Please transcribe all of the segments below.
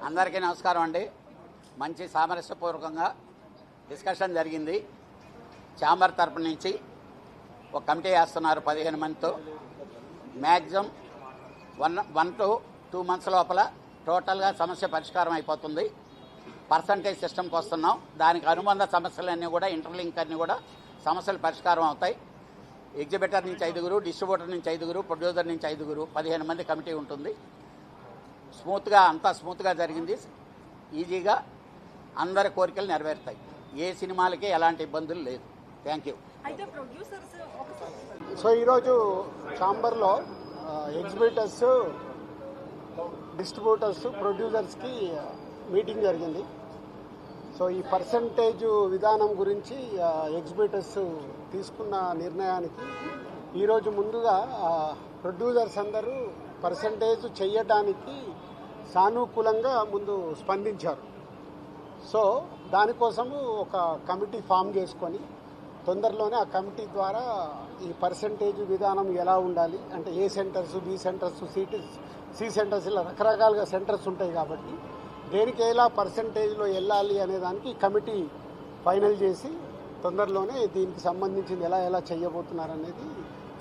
అందరికీ నమస్కారం అండి. మంచి సామరస్యపూర్వకంగా డిస్కషన్ జరిగింది. ఛాంబర్ తరపు నుంచి ఒక కమిటీ వేస్తున్నారు 15 మందితో. మ్యాక్సిమం 1 to 2 months లోపల టోటల్గా సమస్య పరిష్కారం అయిపోతుంది. పర్సంటేజ్ సిస్టమ్కి వస్తున్నాం. దానికి అనుబంధ సమస్యలన్నీ కూడా ఇంటర్లింక్ అన్నీ కూడా సమస్యలు పరిష్కారం అవుతాయి. ఎగ్జిబిటర్ నుంచి 5, డిస్ట్రిబ్యూటర్ నుంచి 5, ప్రొడ్యూసర్ నుంచి 5, 15 మంది కమిటీ ఉంటుంది. అంతా స్మూత్గా జరిగింది. ఈజీగా అందరి కోరికలు నెరవేరుతాయి. ఏ సినిమాలకి ఎలాంటి ఇబ్బందులు లేదు. Thank you. సో ఈరోజు ఛాంబర్లో ఎగ్జిబిటర్స్, డిస్ట్రిబ్యూటర్స్, ప్రొడ్యూసర్స్కి మీటింగ్ జరిగింది. సో ఈ పర్సంటేజ్ విధానం గురించి ఎగ్జిబిటర్స్ తీసుకున్న నిర్ణయానికి ఈరోజు ముందుగా ప్రొడ్యూసర్స్ అందరూ పర్సంటేజ్ చేయడానికి సానుకూలంగా ముందు స్పందించారు. సో దానికోసము ఒక కమిటీ ఫామ్ చేసుకొని తొందరలోనే ఆ కమిటీ ద్వారా ఈ పర్సంటేజ్ విధానం ఎలా ఉండాలి అంటే A centres, B centres, C centres ఇలా రకరకాలుగా సెంటర్స్ ఉంటాయి కాబట్టి దేనికి ఎలా పర్సంటేజ్లో వెళ్ళాలి అనే దానికి కమిటీ ఫైనల్ చేసి తొందరలోనే దీనికి సంబంధించింది ఎలా చేయబోతున్నారు అనేది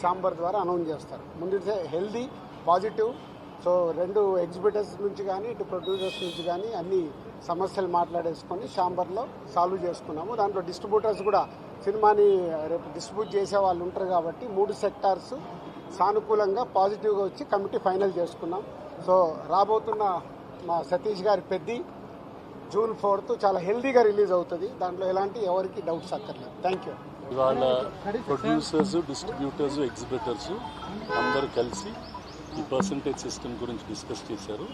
ఛాంబర్ ద్వారా అనౌన్స్ చేస్తారు. ముందు హెల్దీ, పాజిటివ్. సో 2 ఎగ్జిబిటర్స్ నుంచి కానీ ఇటు ప్రొడ్యూసర్స్ నుంచి కానీ అన్ని సమస్యలు మాట్లాడేసుకొని ఛాంబర్లో సాల్వ్ చేసుకున్నాము. దాంట్లో డిస్ట్రిబ్యూటర్స్ కూడా సినిమాని రేపు డిస్ట్రిబ్యూట్ చేసే వాళ్ళు ఉంటారు కాబట్టి 3 సెక్టార్స్ సానుకూలంగా పాజిటివ్గా వచ్చి కమిటీ ఫైనల్ చేసుకున్నాం. సో రాబోతున్న మా సతీష్ గారి పెద్ది June 4th చాలా హెల్దీగా రిలీజ్ అవుతుంది. దాంట్లో ఎవరికి డౌట్స్ అక్కర్లేదు. Thank you. ఇవాళ ప్రొడ్యూసర్స్, డిస్ట్రిబ్యూటర్స్, ఎగ్జిబిటర్స్ అందరూ కలిసి ఈ పర్సంటేజ్ సిస్టమ్ గురించి డిస్కస్ చేశారు.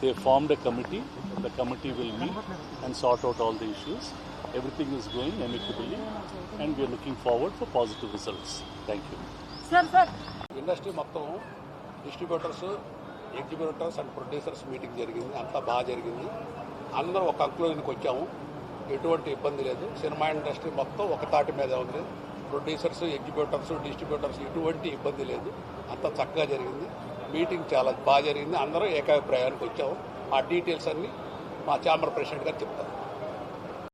They formed a committee. The committee will meet and sort out all the issues. Everything is going amicably and we are looking forward for positive results. Thank you. Industry మొత్తం distributors, exhibitors and producers meeting జరిగింది. అంతా బాగా జరిగింది. అందరం ఒక కంక్లూజన్కి వచ్చాము. ఎటువంటి ఇబ్బంది లేదు. సినిమా ఇండస్ట్రీ మొత్తం ఒక తాటి మీద ఉంది. ప్రొడ్యూసర్స్, ఎగ్జిబిటర్స్, డిస్ట్రిబ్యూటర్స్ ఎటువంటి ఇబ్బంది లేదు. అంతా చక్కగా జరిగింది. మీటింగ్ చాలా బాగా జరిగింది. అందరూ ఏకాభిప్రాయానికి వచ్చాము. ఆ డీటెయిల్స్ అన్నీ మా ఛాంబర్ ప్రెసిడెంట్ గారు చెప్తారు.